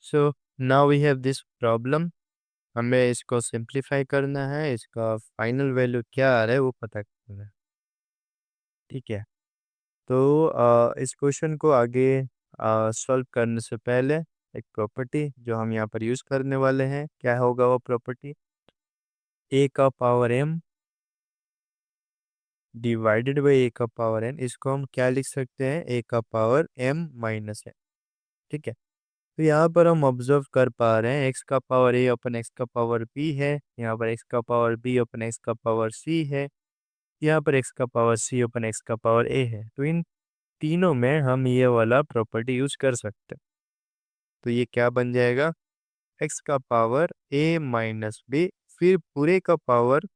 So now we have this problem. हमें इसको simplify करना है, इसका फाइनल वैल्यू क्या आ रहा है वो पता करना है। ठीक है, तो इस क्वेश्चन को आगे सॉल्व करने से पहले एक प्रॉपर्टी जो हम यहाँ पर यूज़ करने वाले हैं, क्या होगा वो प्रॉपर्टी? ए का पावर एम डिवाइडेड बाई ए का पावर एन। इसको हम क्या लिख सकते हैं? ए का पावर एम माइनस एन। ठीक है, तो यहाँ पर हम ऑब्जर्व कर पा रहे हैं एक्स का पावर ए अपन एक्स का पावर बी है, यहाँ पर एक्स का पावर बी अपन एक्स का पावर सी है, यहाँ पर एक्स का पावर सी अपन एक्स का पावर ए है। तो इन तीनों में हम ये वाला प्रॉपर्टी यूज कर सकते हैं। तो ये क्या बन जाएगा? एक्स का पावर ए माइनस बी, फिर पूरे का power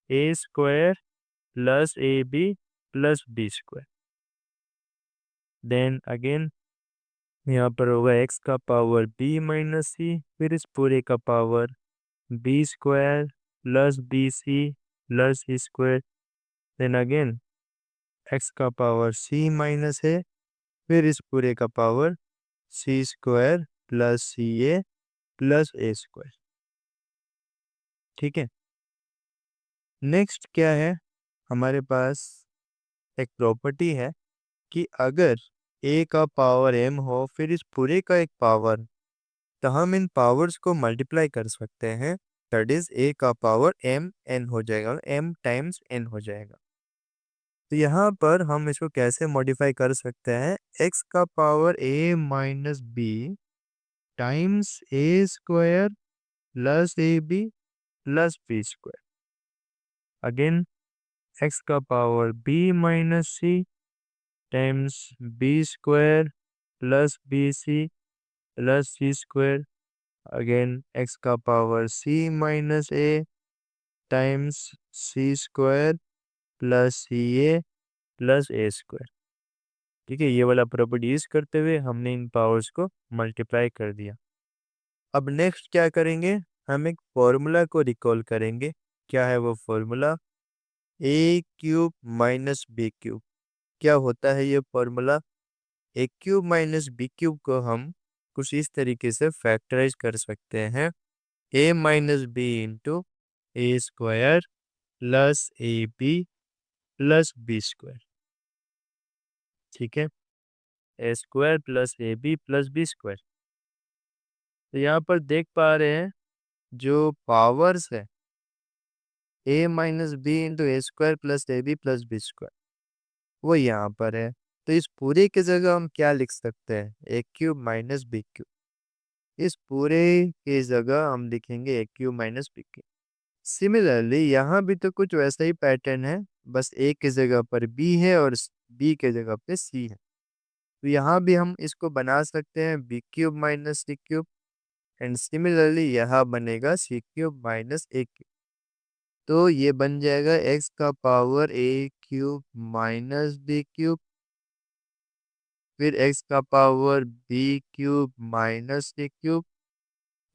A square plus A B plus B square. Then again यहाँ पर होगा एक्स का पावर बी माइनस सी, फिर इस पूरे का power b square plus b c plus c square. Then again x का पावर सी माइनस है, फिर इस पूरे का power c square plus c a plus a square. ठीक है, नेक्स्ट क्या है? हमारे पास एक प्रॉपर्टी है कि अगर ए का पावर एम हो फिर इस पूरे का एक पावर, तो हम इन पावर्स को मल्टीप्लाई कर सकते हैं। दैट इज ए का पावर एम एन हो जाएगा, एम टाइम्स एन हो जाएगा। तो यहाँ पर हम इसको कैसे मॉडिफाई कर सकते हैं? एक्स का power a minus b times a square plus A B plus B square. Again x का power b minus c times b square plus b c plus c square. Again x का power c minus a times c square plus c a plus a square. ठीक है, ये वाला property use करते हुए हमने इन powers को multiply कर दिया। अब नेक्स्ट क्या करेंगे? हम एक फॉर्मूला को रिकॉल करेंगे। क्या है वो फॉर्मूला? ए क्यूब माइनस बी क्यूब। क्या होता है ये फॉर्मूला? ए क्यूब माइनस बी क्यूब को हम कुछ इस तरीके से फैक्टराइज कर सकते हैं। A minus b into a square plus A B plus B square. ठीक है, a square plus A B plus B square. तो यहाँ पर देख पा रहे हैं जो पावर्स है a minus b into a square plus A B plus B square, वो यहाँ पर है। तो इस पूरे की जगह हम क्या लिख सकते हैं? A cube minus B cube. इस पूरे की जगह हम लिखेंगे a cube minus B cube. Similarly यहाँ भी तो कुछ वैसा ही पैटर्न है, बस ए की जगह पर बी है और बी के जगह पे सी है। तो यहाँ भी हम इसको बना सकते हैं B cube minus C cube, and similarly यहाँ बनेगा सी क्यूब माइनस ए क्यूब। तो ये बन जाएगा एक्स का power A cube minus B cube, फिर एक्स का पावर बी क्यूब माइनस सी क्यूब,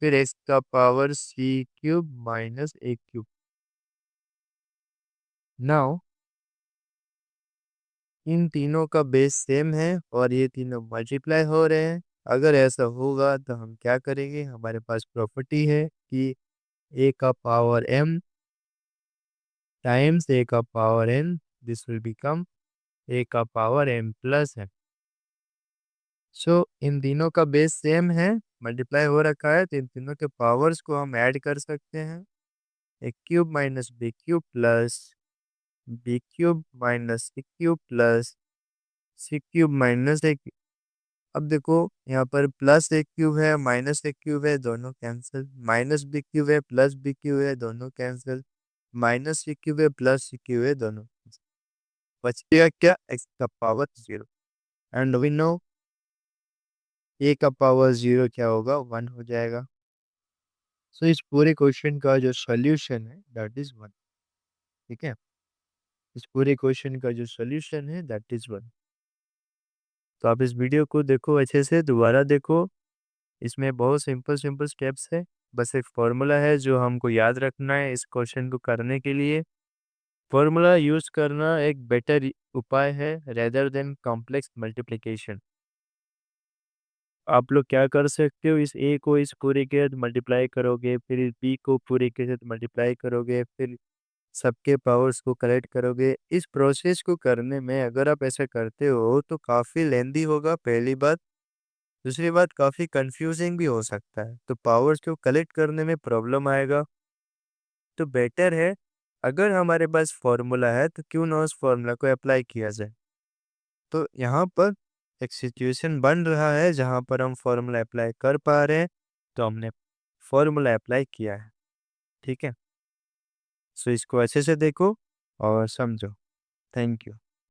फिर एक्स का पावर सी क्यूब माइनस ए क्यूब। नाउ इन तीनों का बेस सेम है और ये तीनों मल्टीप्लाई हो रहे हैं। अगर ऐसा होगा तो हम क्या करेंगे? हमारे पास प्रॉपर्टी है कि ए का पावर एम टाइम्स ए का power N, this will become A का power M plus N. So इन तीनों का बेस सेम है, मल्टीप्लाई हो रखा है, तो इन तीनों के पावर्स को हम ऐड कर सकते हैं। A cube minus B cube plus b cube minus C cube plus c cube minus a. अब देखो यहाँ पर प्लस ए क्यूब है माइनस ए क्यूब है, दोनों कैंसिल। माइनस बी क्यूब है प्लस बी क्यूब है, दोनों कैंसिल। माइनस सी क्यूब है प्लस सी क्यूब है, दोनों cancel। बचेगा क्या? एक्स का power zero. And we know a का पावर जीरो क्या होगा? वन हो जाएगा। सो इस पूरे क्वेश्चन का जो सॉल्यूशन है दैट इज वन। ठीक है, इस पूरे क्वेश्चन का जो सॉल्यूशन है दैट इज वन। तो आप इस वीडियो को देखो, अच्छे से दोबारा देखो। इसमें बहुत सिंपल सिंपल स्टेप्स है, बस एक फॉर्मूला है जो हमको याद रखना है इस क्वेश्चन को करने के लिए। फॉर्मूला यूज करना एक बेटर उपाय है रेदर देन कॉम्प्लेक्स मल्टीप्लिकेशन। आप लोग क्या कर सकते हो, इस ए को इस पूरे के साथ मल्टीप्लाई करोगे, फिर इस बी को पूरे के साथ मल्टीप्लाई करोगे, फिर सबके पावर्स को कलेक्ट करोगे। इस प्रोसेस को करने में अगर आप ऐसा करते हो तो काफ़ी लेंदी होगा, पहली बात। दूसरी बात, काफ़ी कंफ्यूजिंग भी हो सकता है, तो पावर्स को कलेक्ट करने में प्रॉब्लम आएगा। तो बेटर है, अगर हमारे पास फॉर्मूला है तो क्यों ना उस फॉर्मूला को अप्लाई किया जाए। तो यहाँ पर एक सिचुएशन बन रहा है जहाँ पर हम फॉर्मूला अप्लाई कर पा रहे हैं, तो हमने फॉर्मूला अप्लाई किया है। ठीक है, सो इसको अच्छे से देखो और समझो। Thank you.